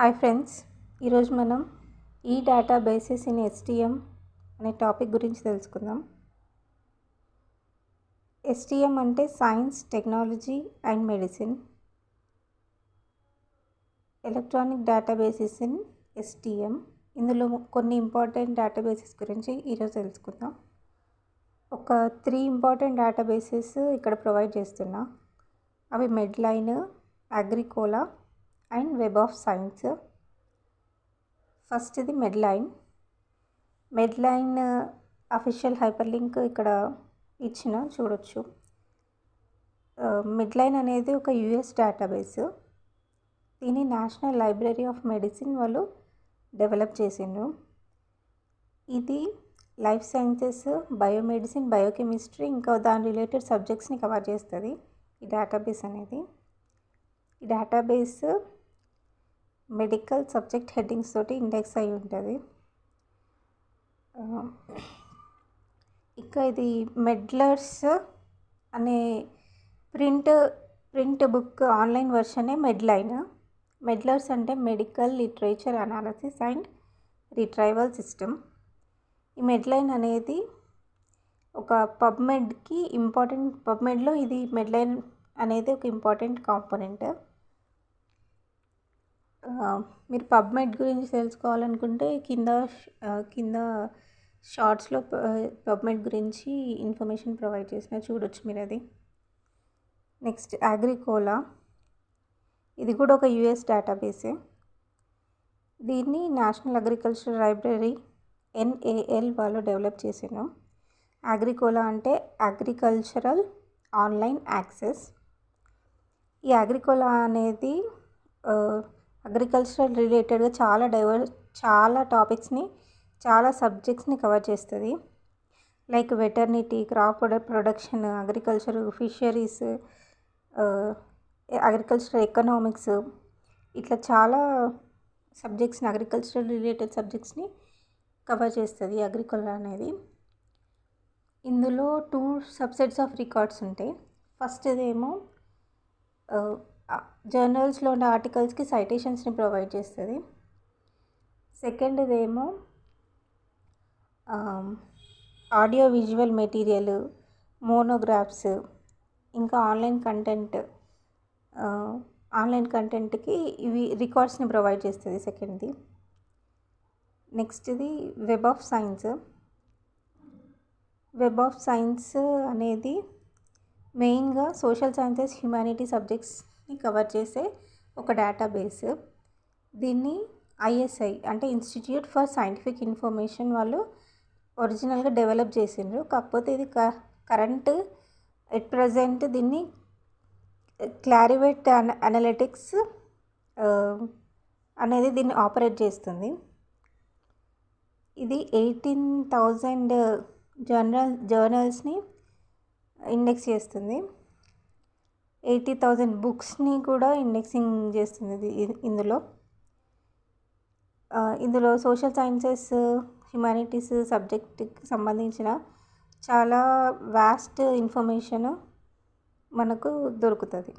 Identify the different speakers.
Speaker 1: Hi friends, ఈరోజు మనం ఈ డేటాబేసెస్ ఇన్ ఎస్టీఎం అనే టాపిక్ గురించి తెలుసుకుందాం. ఎస్టీఎం అంటే science, technology and medicine. Electronic databases in STM. ఇందులో కొన్ని ఇంపార్టెంట్ డేటాబేసెస్ గురించి ఈరోజు తెలుసుకుందాం. ఒక 3 ఇంపార్టెంట్ డేటాబేసెస్ ఇక్కడ ప్రొవైడ్ చేస్తున్నా. అవి Medline, Agricola and Web of Science. First ఇది మెడ్లైన్ అఫీషియల్ హైపర్ లింక్ ఇక్కడ ఇచ్చిన చూడొచ్చు. మెడ్లైన్ అనేది ఒక యుఎస్ డేటాబేస్. దీన్ని నేషనల్ లైబ్రరీ ఆఫ్ మెడిసిన్ వాళ్ళు డెవలప్ చేసిండ్రు. ఇది లైఫ్ సైన్సెస్, బయోమెడిసిన్, బయోకెమిస్ట్రీ ఇంకా దాని రిలేటెడ్ సబ్జెక్ట్స్ని కవర్ చేస్తుంది ఈ డేటాబేస్ అనేది. ఈ డేటాబేస్ మెడికల్ సబ్జెక్ట్ హెడ్డింగ్స్ తోటి ఇండెక్స్ అయి ఉంటుంది. ఇంకా ఇది మెడ్లర్స్ అనే ప్రింట్ బుక్ ఆన్లైన్ వర్షనే మెడ్లైన్. మెడ్లర్స్ అంటే medical literature analysis and retrieval system. ఈ మెడ్లైన్ అనేది ఒక పబ్మెడ్లో ఇది మెడ్లైన్ అనేది ఒక ఇంపార్టెంట్ కాంపోనెంట్. మీరు పబ్మెడ్ గురించి తెలుసుకోవాలనుకుంటే కింద షార్ట్స్లో పబ్మెడ్ గురించి ఇన్ఫర్మేషన్ ప్రొవైడ్ చేసిన చూడొచ్చు మీరు అది. Next Agricola. ఇది కూడా ఒక యుఎస్ డేటాబేసే. దీన్ని నేషనల్ అగ్రికల్చర్ లైబ్రరీ NAL వాళ్ళు డెవలప్ చేసాను. అగ్రికోలా అంటే అగ్రికల్చరల్ ఆన్లైన్ యాక్సెస్. ఈ అగ్రికోలా అనేది అగ్రికల్చరల్ రిలేటెడ్గా చాలా టాపిక్స్ని, చాలా సబ్జెక్ట్స్ని కవర్ చేస్తుంది. Like వెటర్నిటీ, crop production, agriculture, fisheries, agricultural economics, ఇట్లా చాలా సబ్జెక్ట్స్ని, అగ్రికల్చరల్ రిలేటెడ్ సబ్జెక్ట్స్ని కవర్ చేస్తుంది అగ్రికోలా అనేది. ఇందులో 2 సబ్సెట్స్ ఆఫ్ రికార్డ్స్ ఉంటాయి. ఫస్ట్ ఇదేమో జర్నల్స్లో ఉన్న ఆర్టికల్స్కి సైటేషన్స్ని ప్రొవైడ్ చేస్తుంది. సెకండ్ ఇదేమో ఆడియో విజువల్ మెటీరియల్, మోనోగ్రాఫ్స్ ఇంకా ఆన్లైన్ కంటెంట్కి ఇవి రికార్డ్స్ని ప్రొవైడ్ చేస్తుంది సెకండ్ది. నెక్స్ట్ ఇది వెబ్ ఆఫ్ సైన్స్ అనేది మెయిన్గా సోషల్ సైన్సెస్, హ్యుమానిటీ సబ్జెక్ట్స్ని కవర్ చేసే ఒక డేటాబేస్. దీన్ని ISI అంటే ఇన్స్టిట్యూట్ ఫర్ సైంటిఫిక్ ఇన్ఫర్మేషన్ వాళ్ళు ఒరిజినల్గా డెవలప్ చేసిండ్రు. కాకపోతే ఇది ఎట్ ప్రజెంట్ దీన్ని క్లారివేట్ అనలిటిక్స్ అనేది దీన్ని ఆపరేట్ చేస్తుంది. ఇది 18,000 జర్నల్స్ని ఇండెక్స్ చేస్తుంది. 80,000 బుక్స్ని కూడా ఇండెక్సింగ్ చేస్తుంది ఇందులో సోషల్ సైన్సెస్, హ్యుమానిటీస్ సబ్జెక్ట్కి సంబంధించిన చాలా వాస్ట్ ఇన్ఫర్మేషన్ మనకు దొరుకుతుంది.